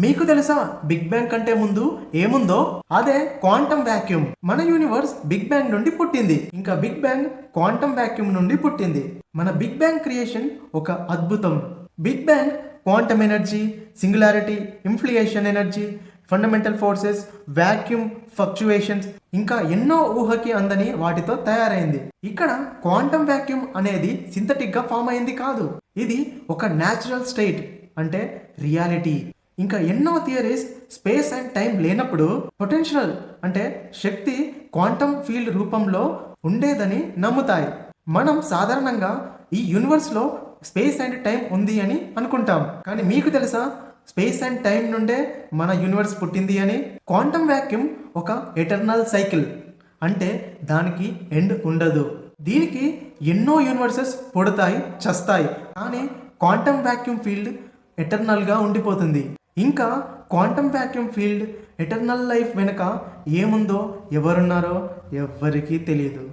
మీకు తెలుసా big bang కంటే ముందు ఏముందో? అదే క్వాంటమ్ వాక్యూమ్. మన యూనివర్స్ బిగ్ బ్యాంగ్ నుండి పుట్టింది. ఇంకా బిగ్ బ్యాంగ్ క్వాంటమ్ వాక్యూమ్ నుండి పుట్టింది. మన బిగ్ బ్యాంగ్ క్రియేషన్ ఒక అద్భుతం. Big bang quantum energy, singularity, inflation energy, fundamental forces, vacuum fluctuations, ఇంకా ఎన్నో ఊహకి అందని వాటితో తయారైంది. ఇక్కడ క్వాంటమ్ వాక్యూమ్ అనేది సింథటిక్ గా ఫామ్ అయింది కాదు. ఇది ఒక న్యాచురల్ స్టేట్, అంటే రియాలిటీ. ఇంకా ఎన్నో థియరీస్ స్పేస్ అండ్ టైం లేనప్పుడు పొటెన్షియల్ అంటే శక్తి క్వాంటమ్ ఫీల్డ్ రూపంలో ఉండేదని నమ్ముతాయి. మనం సాధారణంగా ఈ యూనివర్స్ లో స్పేస్ అండ్ టైం ఉంది అని అనుకుంటాం. కానీ మీకు తెలుసా స్పేస్ అండ్ టైం నుండే మన యూనివర్స్ పుట్టింది అని? క్వాంటమ్ వాక్యూమ్ ఒక ఎటర్నల్ సైకిల్, అంటే దానికి ఎండ్ ఉండదు. దీనికి ఎన్నో యూనివర్సెస్ పుడతాయి, చస్తాయి, కానీ క్వాంటమ్ వాక్యూమ్ ఫీల్డ్ ఎటర్నల్గా ఉండిపోతుంది. ఇంకా quantum vacuum field eternal life వెనుక ఏముందో, ఎవరున్నారో ఎవ్వరికీ తెలియదు.